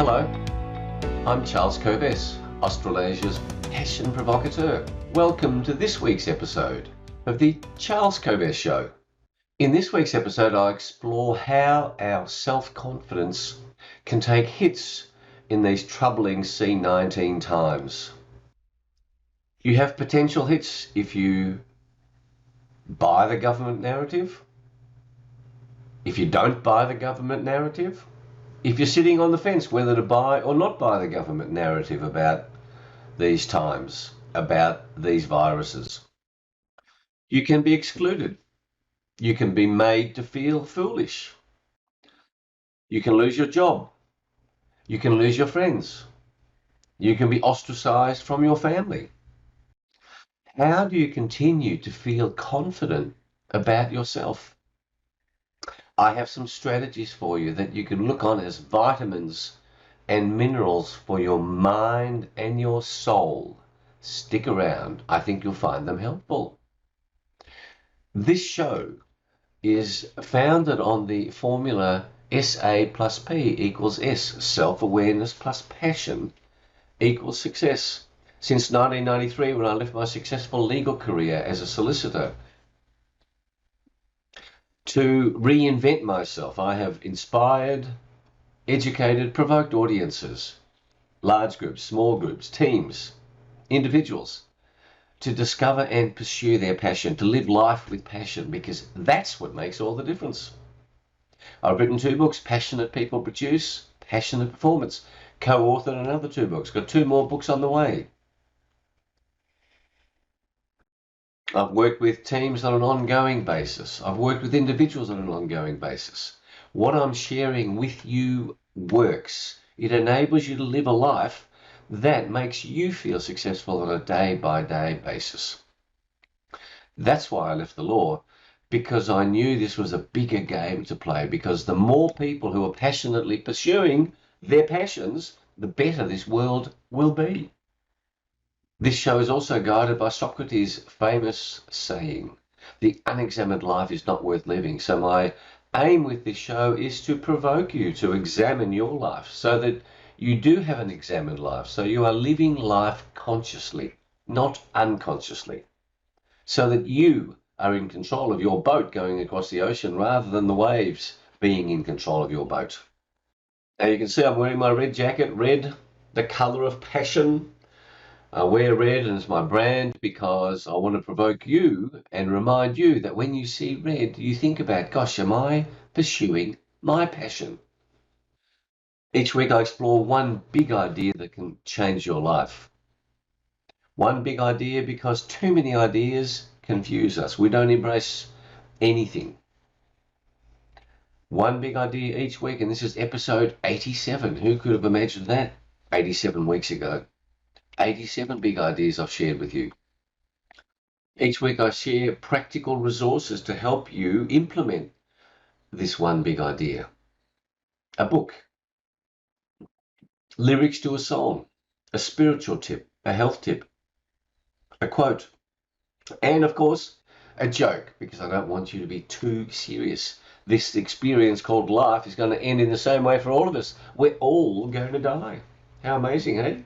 Hello, I'm Charles Kovess, Australasia's passion provocateur. Welcome to this week's episode of the Charles Kovess Show. In this week's episode, I explore how our self-confidence can take hits in these troubling C19 times. You have potential hits if you buy the government narrative, if you don't buy the government narrative, if you're sitting on the fence whether to buy or not buy the government narrative about these times, about these viruses. You can be excluded. You can be made to feel foolish. You can lose your job. You can lose your friends. You can be ostracized from your family. How do you continue to feel confident about yourself? I have some strategies for you that you can look on as vitamins and minerals for your mind and your soul. Stick around. I think you'll find them helpful. This show is founded on the formula SA plus P equals S, self-awareness plus passion equals success. Since 1993, when I left my successful legal career as a solicitor, to reinvent myself, I have inspired, educated, provoked audiences, large groups, small groups, teams, individuals, to discover and pursue their passion, to live life with passion, because that's what makes all the difference. I've written 2 books, Passionate People Produce, Passionate Performance, co-authored another 2 books, got 2 more books on the way. I've worked with teams on an ongoing basis. I've worked with individuals on an ongoing basis. What I'm sharing with you works. It enables you to live a life that makes you feel successful on a day-by-day basis. That's why I left the law, because I knew this was a bigger game to play, because the more people who are passionately pursuing their passions, the better this world will be. This show is also guided by Socrates' famous saying, "The unexamined life is not worth living." So my aim with this show is to provoke you to examine your life so that you do have an examined life. So you are living life consciously, not unconsciously. So that you are in control of your boat going across the ocean rather than the waves being in control of your boat. Now you can see I'm wearing my red jacket, red, the color of passion. I wear red and it's my brand because I want to provoke you and remind you that when you see red, you think about, gosh, am I pursuing my passion? Each week I explore one big idea that can change your life. One big idea, because too many ideas confuse us. We don't embrace anything. One big idea each week, and this is episode 87. Who could have imagined that 87 weeks ago? 87 big ideas I've shared with you. Each week I share practical resources to help you implement this one big idea. A book, lyrics to a song, a spiritual tip, a health tip, a quote, and of course, a joke, because I don't want you to be too serious. This experience called life is going to end in the same way for all of us. We're all going to die. How amazing, eh?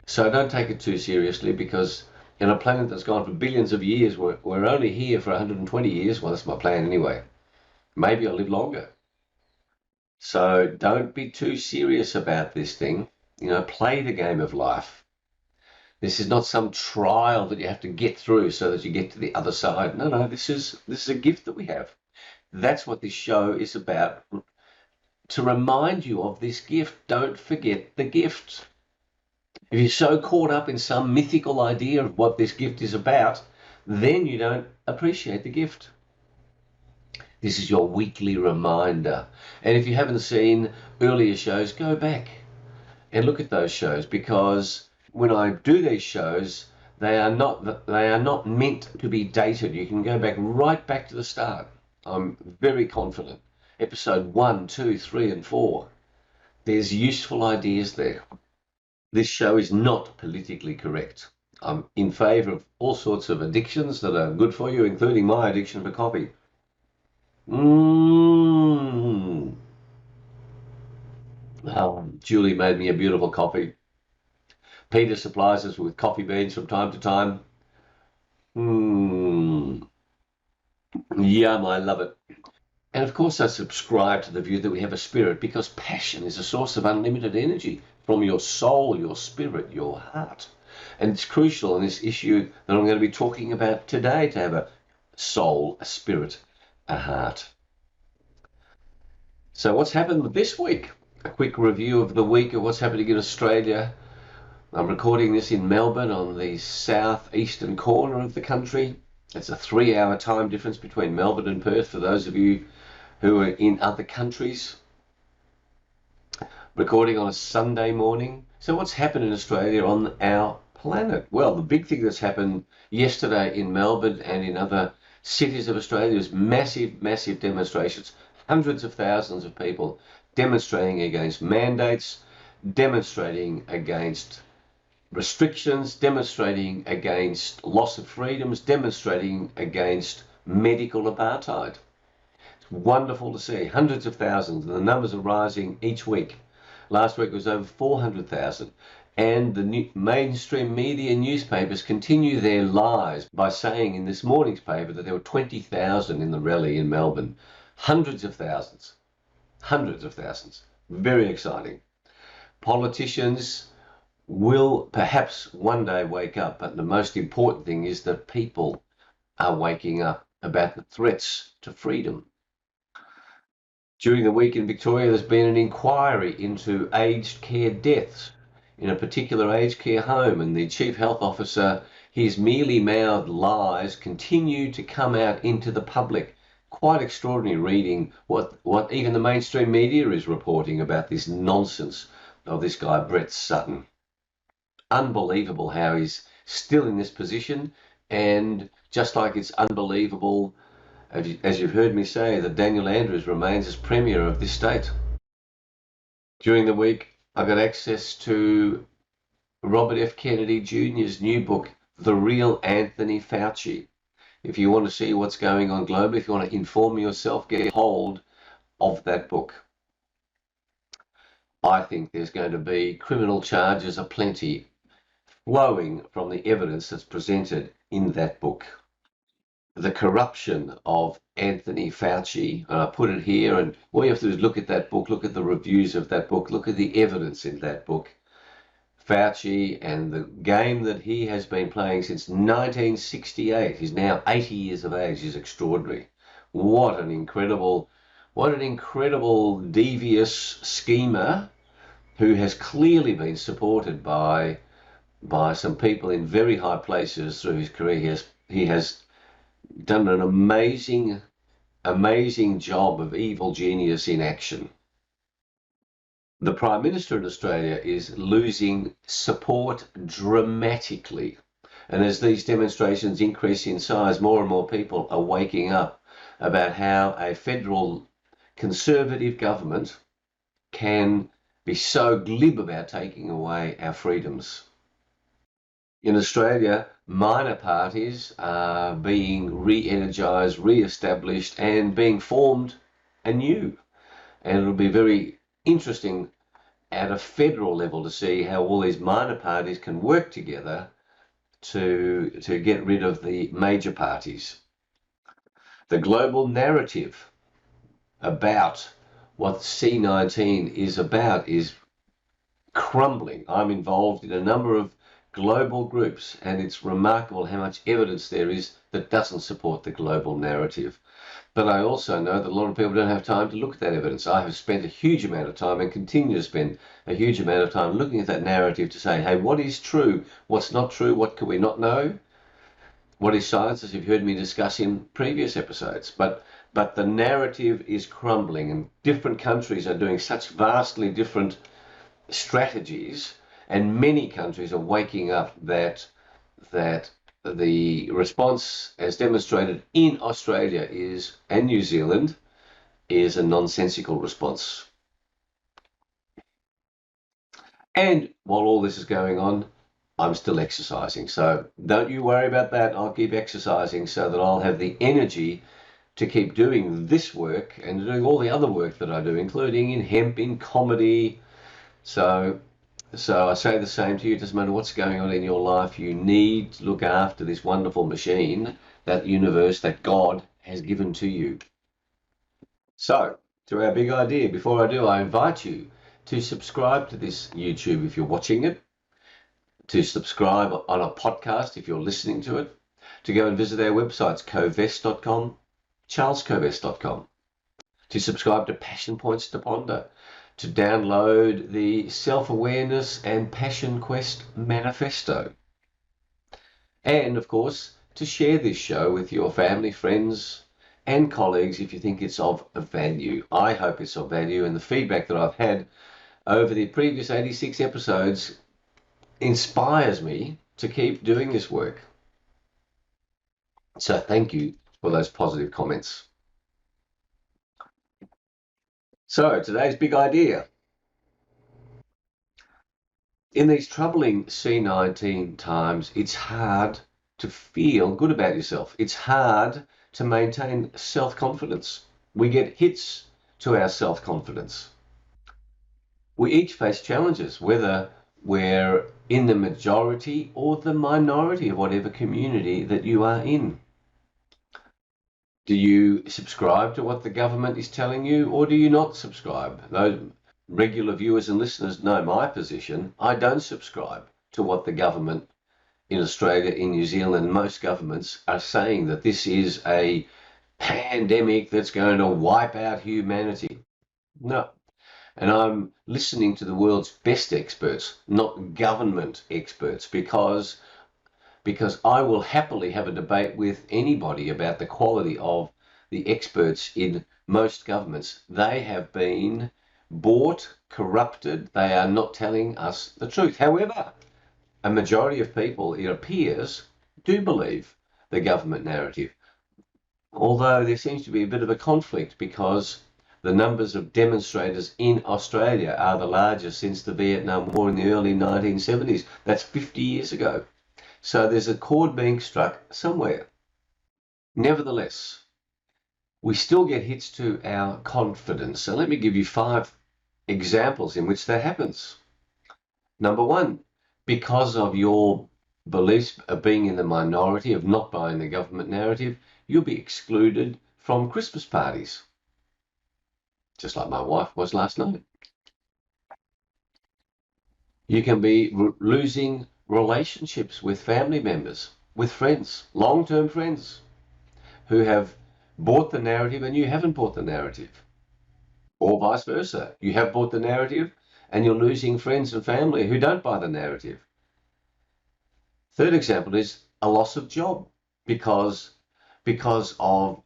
So don't take it too seriously, because in a planet that's gone for billions of years, we're only here for 120 years. Well, that's my plan anyway. Maybe I'll live longer. So don't be too serious about this thing. You know, play the game of life. This is not some trial that you have to get through so that you get to the other side. No, this is a gift that we have. That's what this show is about. To remind you of this gift, don't forget the gift. If you're so caught up in some mythical idea of what this gift is about, then you don't appreciate the gift. This is your weekly reminder. And if you haven't seen earlier shows, go back and look at those shows, because when I do these shows, they are not meant to be dated. You can go right back to the start. I'm very confident. Episode 1, 2, 3, and 4. There's useful ideas there. This show is not politically correct. I'm in favor of all sorts of addictions that are good for you, including my addiction for coffee. Julie made me a beautiful coffee. Peter supplies us with coffee beans from time to time. Mmm, yum, I love it. And of course, I subscribe to the view that we have a spirit because passion is a source of unlimited energy from your soul, your spirit, your heart. And it's crucial in this issue that I'm going to be talking about today to have a soul, a spirit, a heart. So, what's happened this week? A quick review of the week of what's happening in Australia. I'm recording this in Melbourne on the southeastern corner of the country. It's a 3-hour time difference between Melbourne and Perth for those of you who are in other countries. Recording on a Sunday morning. So what's happened in Australia on our planet? Well, the big thing that's happened yesterday in Melbourne and in other cities of Australia is massive, massive demonstrations. Hundreds of thousands of people demonstrating against mandates, demonstrating against restrictions, demonstrating against loss of freedoms, demonstrating against medical apartheid. It's wonderful to see hundreds of thousands, and the numbers are rising each week. Last week was over 400,000, and the mainstream media newspapers continue their lies by saying in this morning's paper that there were 20,000 in the rally in Melbourne. Hundreds of thousands. Very exciting. Politicians will perhaps one day wake up, but the most important thing is that people are waking up about the threats to freedom. During the week in Victoria, there's been an inquiry into aged care deaths in a particular aged care home, and the Chief Health Officer, his mealy-mouthed lies continue to come out into the public. Quite extraordinary reading what even the mainstream media is reporting about this nonsense of this guy, Brett Sutton. Unbelievable how he's still in this position, and just like it's unbelievable, as you've heard me say, that Daniel Andrews remains as Premier of this state. During the week, I got access to Robert F. Kennedy Jr.'s new book, The Real Anthony Fauci. If you want to see what's going on globally, if you want to inform yourself, get hold of that book. I think there's going to be criminal charges aplenty flowing from the evidence that's presented in that book. The corruption of Anthony Fauci, and I put it here, and all you have to do is look at that book, look at the reviews of that book, look at the evidence in that book. Fauci and the game that he has been playing since 1968, he's now 80 years of age, is extraordinary. What an incredible devious schemer who has clearly been supported by some people in very high places through his career. He has done an amazing job of evil genius in action. The Prime Minister in Australia is losing support dramatically. And as these demonstrations increase in size, more and more people are waking up about how a federal Conservative government can be so glib about taking away our freedoms. In Australia, minor parties are being re-energised, re-established, and being formed anew. And it'll be very interesting at a federal level to see how all these minor parties can work together to get rid of the major parties. The global narrative about what C19 is about is crumbling. I'm involved in a number of global groups, and it's remarkable how much evidence there is that doesn't support the global narrative. But I also know that a lot of people don't have time to look at that evidence. I have spent a huge amount of time and continue to spend a huge amount of time looking at that narrative to say, hey, what is true? What's not true? What can we not know? What is science, as you've heard me discuss in previous episodes? But the narrative is crumbling, and different countries are doing such vastly different strategies, and many countries are waking up that the response, as demonstrated in Australia and New Zealand, is a nonsensical response. And while all this is going on, I'm still exercising. So don't you worry about that. I'll keep exercising so that I'll have the energy to keep doing this work and doing all the other work that I do, including in hemp, in comedy, So, so I say the same to you. It doesn't matter what's going on in your life. You need to look after this wonderful machine, that universe that God has given to you. So, to our big idea, before I do, I invite you to subscribe to this YouTube if you're watching it, to subscribe on a podcast if you're listening to it, to go and visit our websites, covest.com, charlescovest.com, to subscribe to Passion Points to Ponder, to download the Self-Awareness and Passion Quest Manifesto, and of course, to share this show with your family, friends, and colleagues if you think it's of value. I hope it's of value, and the feedback that I've had over the previous 86 episodes inspires me to keep doing this work. So thank you for those positive comments. So today's big idea. In these troubling C19 times, it's hard to feel good about yourself. It's hard to maintain self-confidence. We get hits to our self-confidence. We each face challenges, whether we're in the majority or the minority of whatever community that you are in. Do you subscribe to what the government is telling you, or do you not subscribe? Those regular viewers and listeners know my position. I don't subscribe to what the government in Australia, in New Zealand, most governments are saying, that this is a pandemic that's going to wipe out humanity. No. And I'm listening to the world's best experts, not government experts, because I will happily have a debate with anybody about the quality of the experts in most governments. They have been bought, corrupted. They are not telling us the truth. However, a majority of people, it appears, do believe the government narrative. Although there seems to be a bit of a conflict, because the numbers of demonstrators in Australia are the largest since the Vietnam War in the early 1970s. That's 50 years ago. So there's a chord being struck somewhere. Nevertheless, we still get hits to our confidence. So let me give you 5 examples in which that happens. Number 1, because of your beliefs of being in the minority, of not buying the government narrative, you'll be excluded from Christmas parties, just like my wife was last night. You can be losing relationships with family members, with friends, long-term friends, who have bought the narrative and you haven't bought the narrative, or vice versa. You have bought the narrative and you're losing friends and family who don't buy the narrative. Third example is a loss of job because of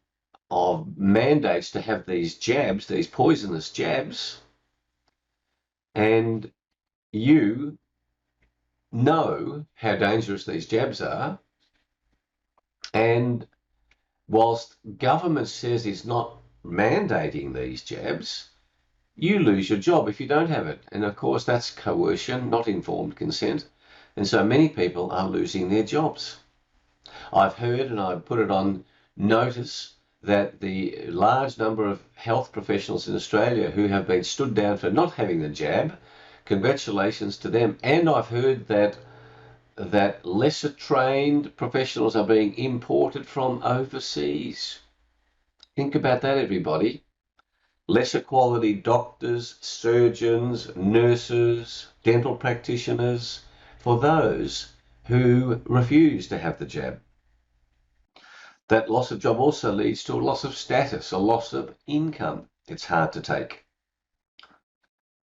mandates to have these jabs, these poisonous jabs, and you know how dangerous these jabs are, and whilst government says it's not mandating these jabs, you lose your job if you don't have it. And of course, that's coercion, not informed consent. And so many people are losing their jobs. I've heard, and I've put it on notice, that the large number of health professionals in Australia who have been stood down for not having the jab, congratulations to them. And I've heard that lesser trained professionals are being imported from overseas. Think about that, everybody. Lesser quality doctors, surgeons, nurses, dental practitioners, for those who refuse to have the jab. That loss of job also leads to a loss of status, a loss of income. It's hard to take.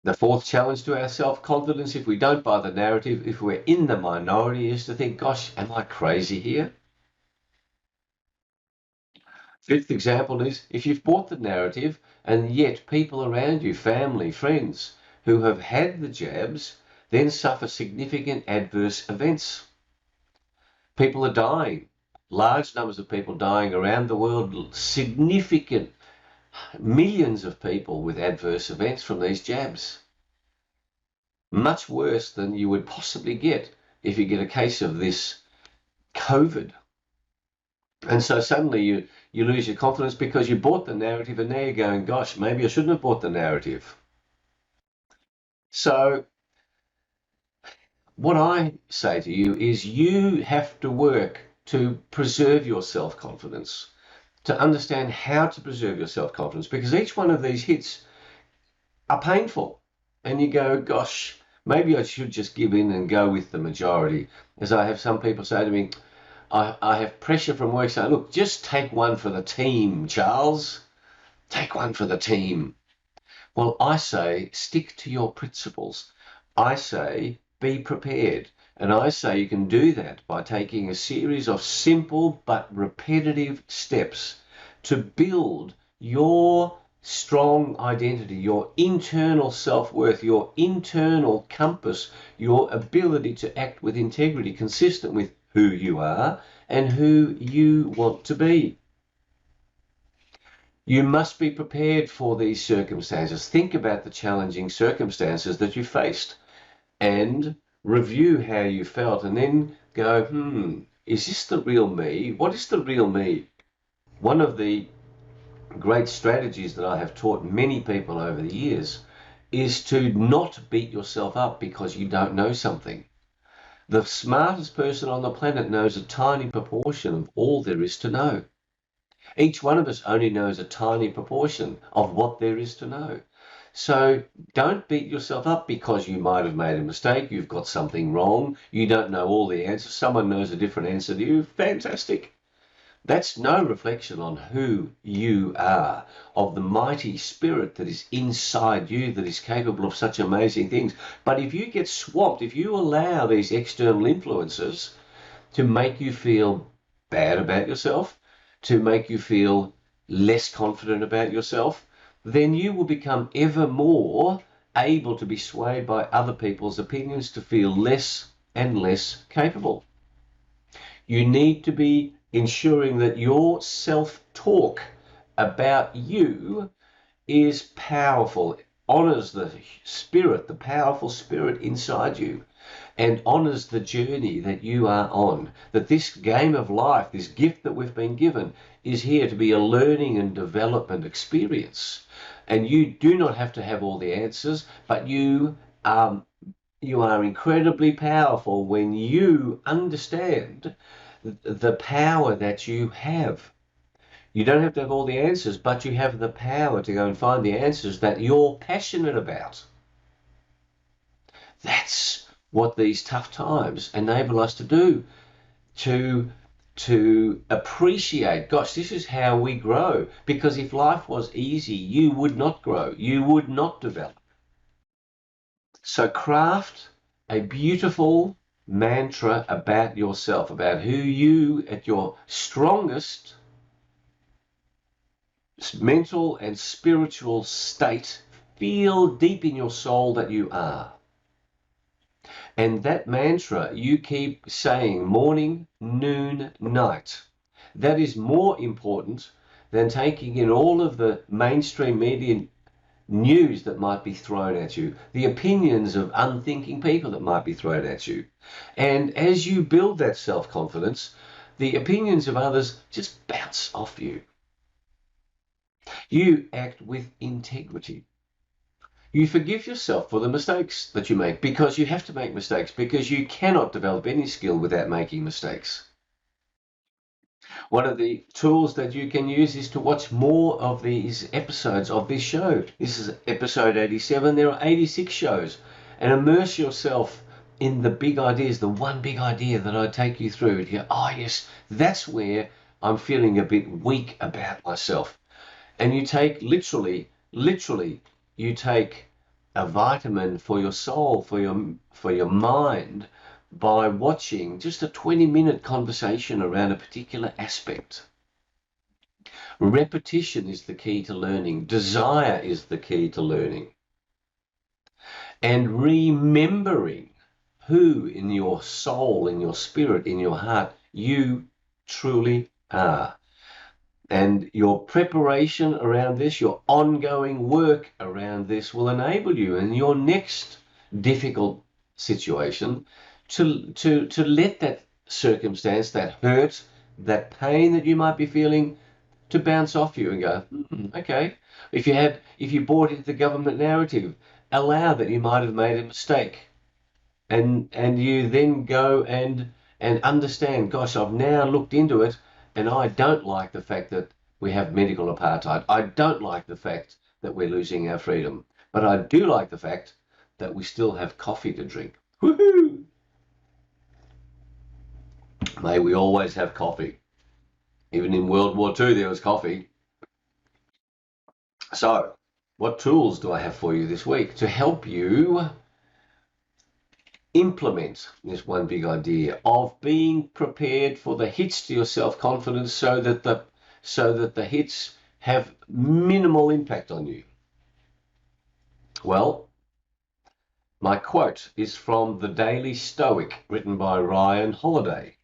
The fourth challenge to our self-confidence, if we don't buy the narrative, if we're in the minority, is to think, gosh, am I crazy here? Fifth example is, if you've bought the narrative and yet people around you, family, friends, who have had the jabs, then suffer significant adverse events. People are dying. Large numbers of people dying around the world, significant millions of people with adverse events from these jabs. Much worse than you would possibly get if you get a case of this COVID. And so suddenly you lose your confidence because you bought the narrative, and now you're going, gosh, maybe I shouldn't have bought the narrative. So what I say to you is you have to work to preserve your self-confidence, to understand how to preserve your self-confidence, because each one of these hits are painful. And you go, gosh, maybe I should just give in and go with the majority. As I have some people say to me, I have pressure from work saying, look, just take one for the team, Charles. Take one for the team. Well, I say, stick to your principles. I say, be prepared. And I say you can do that by taking a series of simple but repetitive steps to build your strong identity, your internal self-worth, your internal compass, your ability to act with integrity consistent with who you are and who you want to be. You must be prepared for these circumstances. Think about the challenging circumstances that you faced and review how you felt, and then go, is this the real me? What is the real me? One of the great strategies that I have taught many people over the years is to not beat yourself up because you don't know something. The smartest person on the planet knows a tiny proportion of all there is to know. Each one of us only knows a tiny proportion of what there is to know. So don't beat yourself up because you might have made a mistake, you've got something wrong, you don't know all the answers, someone knows a different answer to you. Fantastic. That's no reflection on who you are, of the mighty spirit that is inside you that is capable of such amazing things. But if you get swamped, if you allow these external influences to make you feel bad about yourself, to make you feel less confident about yourself, then you will become ever more able to be swayed by other people's opinions to feel less and less capable. You need to be ensuring that your self-talk about you is powerful, honors the spirit, the powerful spirit inside you, and honors the journey that you are on. That this game of life, this gift that we've been given, is here to be a learning and development experience. And you do not have to have all the answers, but you are incredibly powerful when you understand the power that you have. You don't have to have all the answers, but you have the power to go and find the answers that you're passionate about. That's what these tough times enable us to do, to appreciate, gosh, this is how we grow. Because if life was easy, you would not grow, you would not develop. So craft a beautiful mantra about yourself, about who you, at your strongest mental and spiritual state, feel deep in your soul that you are. And that mantra you keep saying morning, noon, night. That is more important than taking in all of the mainstream media news that might be thrown at you, the opinions of unthinking people that might be thrown at you. And as you build that self-confidence, the opinions of others just bounce off you. You act with integrity. You forgive yourself for the mistakes that you make, because you have to make mistakes, because you cannot develop any skill without making mistakes. One of the tools that you can use is to watch more of these episodes of this show. This is episode 87. There are 86 shows. And immerse yourself in the big ideas, the one big idea that I take you through. And you go, oh yes, that's where I'm feeling a bit weak about myself. And you take literally, you take a vitamin for your soul, for your mind, by watching just a 20-minute conversation around a particular aspect. Repetition is the key to learning. Desire is the key to learning. And remembering who in your soul, in your spirit, in your heart, you truly are. And your preparation around this, your ongoing work around this will enable you in your next difficult situation to let that circumstance, that hurt, that pain that you might be feeling, to bounce off you and go, okay. If you bought into the government narrative allow that you might have made a mistake, and you then go and understand, gosh, I've now looked into it, and I don't like the fact that we have medical apartheid. I don't like the fact that we're losing our freedom, but I do like the fact that we still have coffee to drink. Woohoo! May we always have coffee. Even in World War II, there was coffee. So, what tools do I have for you this week to help you implement this one big idea of being prepared for the hits to your self-confidence, so that the hits have minimal impact on you? Well, my quote is from The Daily Stoic, written by Ryan Holiday.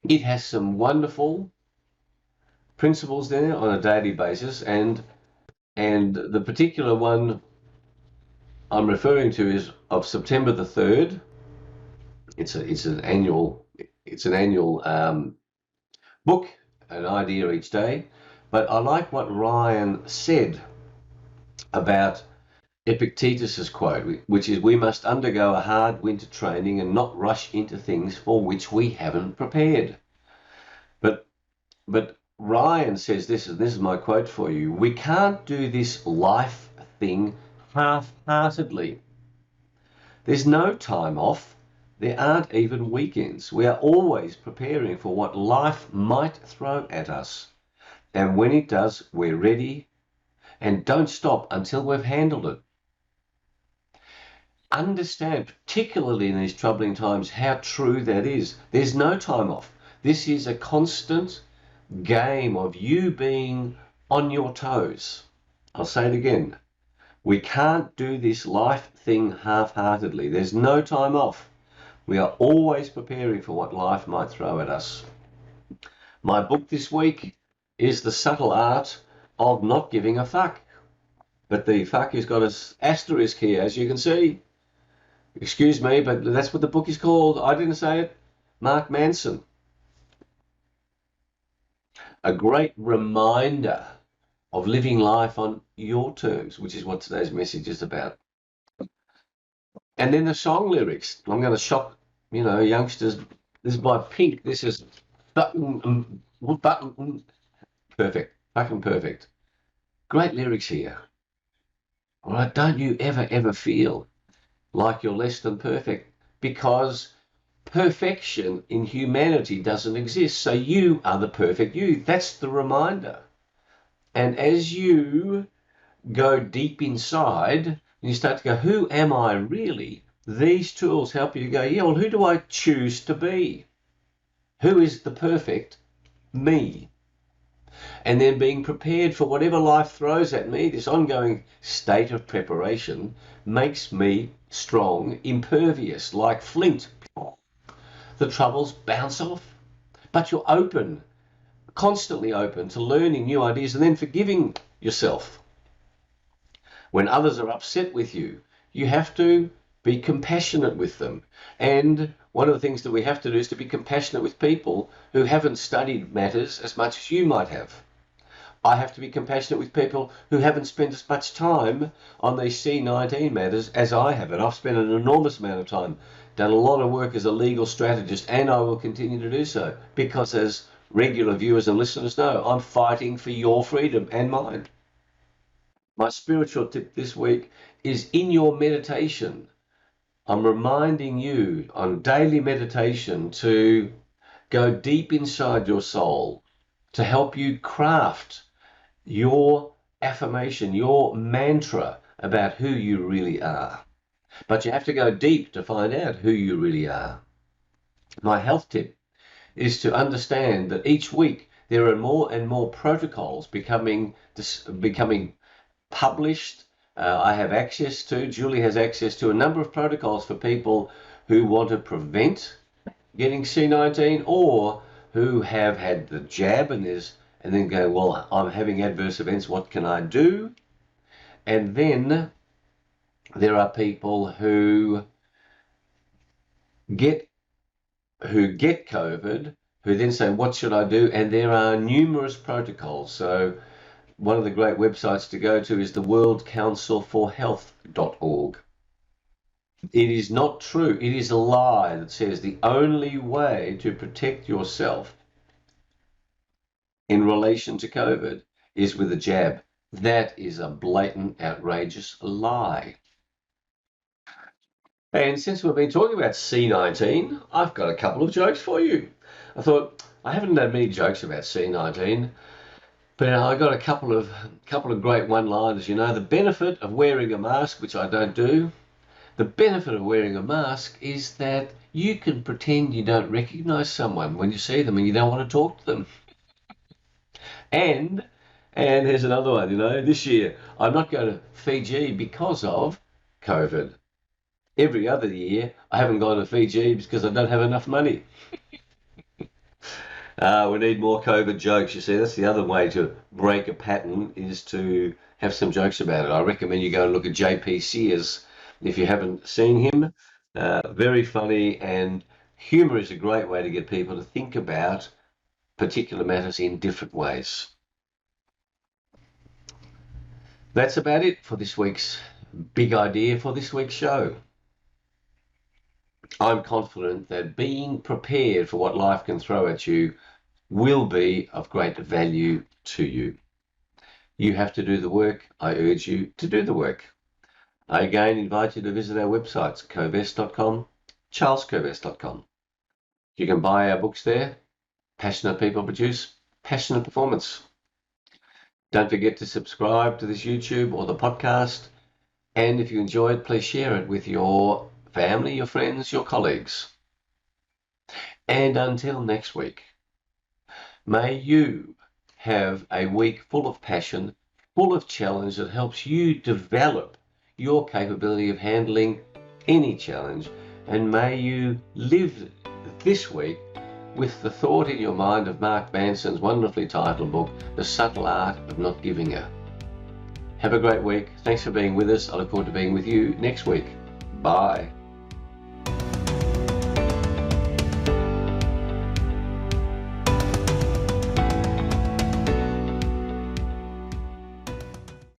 It has some wonderful principles there on a daily basis, and the particular one I'm referring to is of September the 3rd. It's an annual book, an idea each day. But I like what Ryan said about Epictetus's quote, which is, we must undergo a hard winter training and not rush into things for which we haven't prepared. But Ryan says this, and this is my quote for you: we can't do this life thing half-heartedly. There's no time off. There aren't even weekends. We are always preparing for what life might throw at us. And when it does, we're ready, and don't stop until we've handled it. Understand, particularly in these troubling times, how true that is. There's no time off. This is a constant game of you being on your toes. I'll say it again. We can't do this life thing half-heartedly. There's no time off. We are always preparing for what life might throw at us. My book this week is The Subtle Art of Not Giving a Fuck. But the fuck has got an asterisk here, as you can see. Excuse me, but that's what the book is called. I didn't say it. Mark Manson. A great reminder of living life on your terms, which is what today's message is about. And then the song lyrics. I'm going to shock, youngsters. This is by Pink. This is perfect. Fucking perfect. Great lyrics here. All right, don't you ever feel like you're less than perfect, because perfection in humanity doesn't exist. So you are the perfect you. That's the reminder. And as you go deep inside and you start to go, who am I really? These tools help you to go, yeah, well, who do I choose to be? Who is the perfect me? And then being prepared for whatever life throws at me, this ongoing state of preparation makes me strong, impervious, like flint. The troubles bounce off, but you're open, constantly open to learning new ideas and then forgiving yourself. When others are upset with you, you have to be compassionate with them. And one of the things that we have to do is to be compassionate with people who haven't studied matters as much as you might have. I have to be compassionate with people who haven't spent as much time on these C19 matters as I have. And I've spent an enormous amount of time, done a lot of work as a legal strategist, and I will continue to do so, because as regular viewers and listeners know, I'm fighting for your freedom and mine. My spiritual tip this week is, in your meditation, I'm reminding you on daily meditation to go deep inside your soul, to help you craft your affirmation, your mantra about who you really are. But you have to go deep to find out who you really are. My health tip is to understand that each week there are more and more protocols becoming published. I have access to, Julie has access to, a number of protocols for people who want to prevent getting C19, or who have had the jab and then go, well, I'm having adverse events, what can I do? And then there are people who get COVID, who then say, what should I do? And there are numerous protocols. So one of the great websites to go to is the worldcouncilforhealth.org. It is not true. It is a lie that says the only way to protect yourself in relation to COVID is with a jab. That is a blatant, outrageous lie. And since we've been talking about C19, I've got a couple of jokes for you. I thought I haven't done many jokes about C19, but I got a couple of great one-liners. You know, the benefit of wearing a mask, which I don't do. The benefit of wearing a mask is that you can pretend you don't recognize someone when you see them and you don't want to talk to them. And here's another one, you know, this year I'm not going to Fiji because of COVID. Every other year I haven't gone to Fiji because I don't have enough money. We need more COVID jokes. You see, that's the other way to break a pattern, is to have some jokes about it. I recommend you go and look at JP Sears if you haven't seen him. Very funny, and humour is a great way to get people to think about particular matters in different ways. That's about it for this week's big idea for this week's show. I'm confident that being prepared for what life can throw at you will be of great value to you. You have to do the work. I urge you to do the work. I again invite you to visit our websites, covest.com, charlescovest.com. You can buy our books there. Passionate people produce passionate performance. Don't forget to subscribe to this YouTube or the podcast. And if you enjoy it, please share it with your family, your friends, your colleagues. And until next week, may you have a week full of passion, full of challenge that helps you develop your capability of handling any challenge. And may you live this week with the thought in your mind of Mark Manson's wonderfully titled book, The Subtle Art of Not Giving a. Have a great week. Thanks for being with us. I look forward to being with you next week. Bye.